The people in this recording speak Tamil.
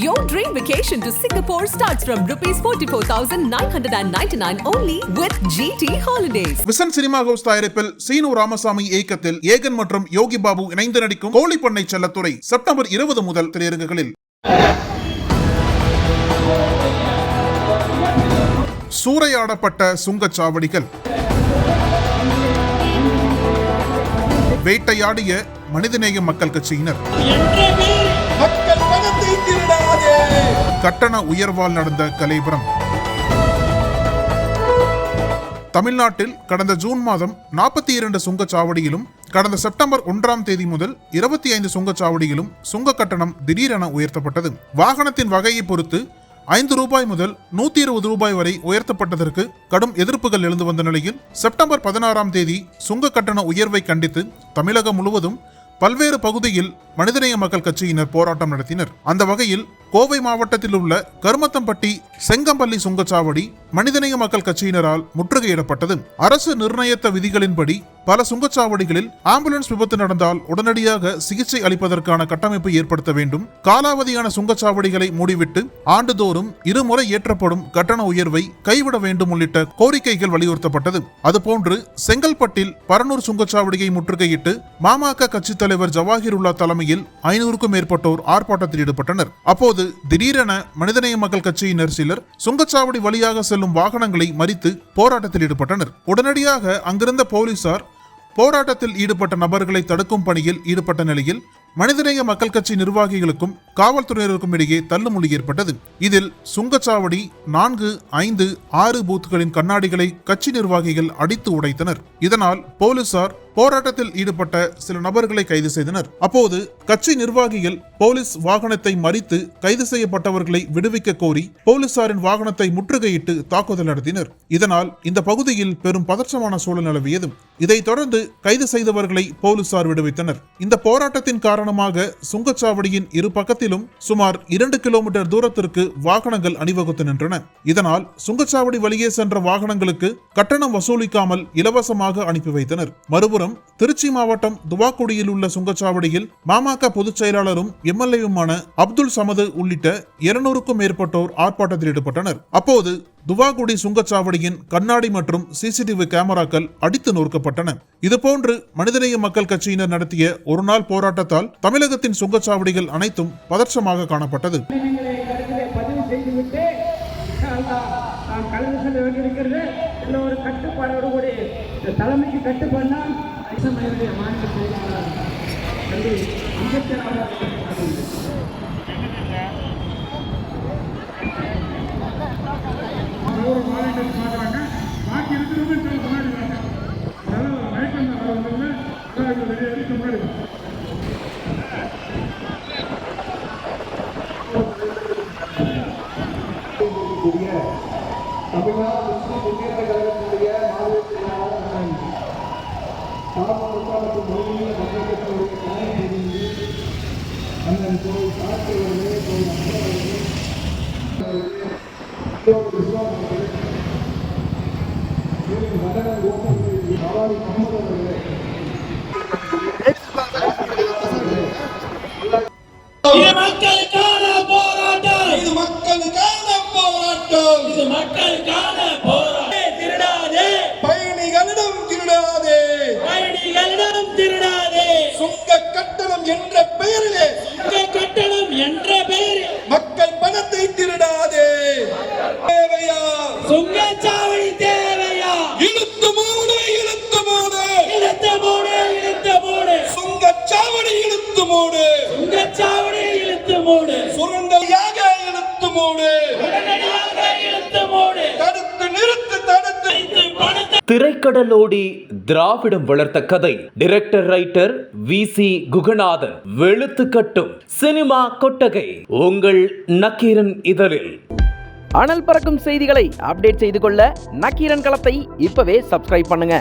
Your dream vacation to Singapore starts from ₹44,999 only with GT Holidays. Vision cinema house தயாரிப்பில் சீனு ராமசாமி இயக்கத்தில் ஏகன் மற்றும் யோகி பாபு இணைந்து நடிக்கும் கோழிப்பண்ணை செல்லத்துறை செப்டம்பர் 20 முதல் திரையரங்குகளில். சூறையாடப்பட்ட சுங்கச்சாவடிகள், வேட்டையாடிய மனிதநேய மக்கள் கட்சியினர், கட்டண உயர்வால் நடந்த கலைபரம். தமிழ்நாட்டில் கடந்த ஜூன் மாதம் 42 சுங்கச்சாவடியிலும் கடந்த செப்டம்பர் 1ஆம் தேதி முதல் 25 சுங்கச்சாவடியிலும் சுங்க கட்டணம் திடீரென உயர்த்தப்பட்டது. வாகனத்தின் வகையை பொறுத்து ₹5 முதல் ₹120 வரை உயர்த்தப்பட்டதற்கு கடும் எதிர்ப்புகள் எழுந்து வந்த நிலையில் செப்டம்பர் 16ஆம் தேதி சுங்க கட்டண உயர்வை கண்டித்து தமிழகம் முழுவதும் பல்வேறு பகுதியில் மனிதநேய மக்கள் கட்சியினர் போராட்டம் நடத்தினர். அந்த வகையில் கோவை மாவட்டத்தில் உள்ள கருமத்தம்பட்டி செங்கம்பள்ளி சுங்கச்சாவடி மனிதநேய மக்கள் கட்சியினரால் முற்றுகையிடப்பட்டது. அரசு நிர்ணயித்த விதிகளின்படி பல சுங்கச்சாவடிகளில் ஆம்புலன்ஸ் விபத்து நடந்தால் உடனடியாக சிகிச்சை அளிப்பதற்கான கட்டமைப்பு ஏற்படுத்த வேண்டும், காலாவதியான சுங்கச்சாவடிகளை மூடிவிட்டு ஆண்டுதோறும் 2 முறை ஏற்றப்படும் கட்டண உயர்வை கைவிட வேண்டும் உள்ளிட்ட கோரிக்கைகள் வலியுறுத்தப்பட்டது. அதுபோன்று செங்கல்பட்டில் பரனூர் சுங்கச்சாவடியை முற்றுகையிட்டு மாமக கட்சி தலைவர் ஜவாஹிருல்லா தலைமையில் 500க்கும் மேற்பட்டோர் ஆர்ப்பாட்டத்தில் ஈடுபட்டனர். அப்போது திடீரென மனிதநேய மக்கள் கட்சியினர் சிலர் சுங்கச்சாவடி வழியாக செல்லும் வாகனங்களை மறித்து போராட்டத்தில் ஈடுபட்டனர். உடனடியாக அங்கிருந்த போலீசார் போராட்டத்தில் ஈடுபட்ட நபர்களை தடுக்கும் பணியில் ஈடுபட்ட நிலையில் மனிதநேய மக்கள் கட்சி நிர்வாகிகளுக்கும் காவல்துறையினருக்கும் இடையே தள்ளுமுள்ளி ஏற்பட்டது. இதில் சுங்கச்சாவடி 4, 5, 6 பூத்துகளின் கண்ணாடிகளை கட்சி நிர்வாகிகள் அடித்து உடைத்தனர். இதனால் போலீசார் போராட்டத்தில் ஈடுபட்ட சில நபர்களை கைது செய்தனர். அப்போது கட்சி நிர்வாகிகள் போலீஸ் வாகனத்தை மறித்து கைது செய்யப்பட்டவர்களை விடுவிக்க கோரி போலீசாரின் வாகனத்தை முற்றுகையிட்டு தாக்குதல் நடத்தினர். இதனால் இந்த பகுதியில் பெரும் பதற்றமான சூழல் நிலவியது. இதைத் தொடர்ந்து கைது செய்தவர்களை போலீசார் விடுவித்தனர். இந்த போராட்டத்தின் காரணமாக சுங்கச்சாவடியின் இரு பக்கத்திலும் சுமார் 2 கிலோமீட்டர் தூரத்திற்கு வாகனங்கள் அணிவகுத்து நின்றன. இதனால் சுங்கச்சாவடி வழியே சென்ற வாகனங்களுக்கு கட்டணம் வசூலிக்காமல் இலவசமாக அனுப்பி வைத்தனர். மறுபுறம் திருச்சி மாவட்டம் துவாக்குடியில் உள்ள சுங்கச்சாவடியில் மாமக பொதுச் செயலாளரும் எம்எல்ஏவுமான அப்துல் சமது உள்ளிட்ட 200க்கும் மேற்பட்டோர் ஆர்ப்பாட்டத்தில் ஈடுபட்டனர். அப்போது துவாக்குடி சுங்கச்சாவடியின் கண்ணாடி மற்றும் சிசிடிவி கேமராக்கள் அடித்து நொறுக்கப்பட்டன. இதுபோன்று மனிதநேய மக்கள் கட்சியினர் நடத்திய ஒரு நாள் போராட்டத்தால் தமிழகத்தின் சுங்கச்சாவடிகள் அனைத்தும் பதற்றமாக காணப்பட்டது. தலைமைக்கு கட்டுப்பாடுனா மக்களுக்கான போராட்டம், இது மக்களுக்கான போராட்டம், இது மக்களுக்கான போராட்டம். திருடாதே, பயணிகளிடம் திருடாதே, பயணிகளிடம் திருடாதே. சுங்க கட்டணம் என்ற பெயரிலே, சுங்க கட்டணம் என்ற பெயரில் மக்கள் பணத்தை திருடாதே. தேவையா சுங்கச்சாவடி? தேவையா? இழுத்து மூடு, இழுத்து மூடு, இழுத்து மூடு, இழுத்து மூடு. சுங்கச்சாவடி இழுத்து மூடு, சுங்கச்சாவடி இழுத்து மூடு. சுரண்டலியாக இழுத்து மூடு, உடனடியாக இழுத்து மூடு. தடுத்து நிறுத்து, தடுத்து திரைக்கடலோடி திராவிடம் வளர்த்த கதை. Director writer VC Guganathan. வெளுத்து கட்டும் சினிமா கொட்டகை உங்கள் நக்கீரன் இதழில். அனல் பறக்கும் செய்திகளை அப்டேட் செய்து கொள்ள நக்கீரன் களத்தை இப்பவே சப்ஸ்கிரைப் பண்ணுங்க.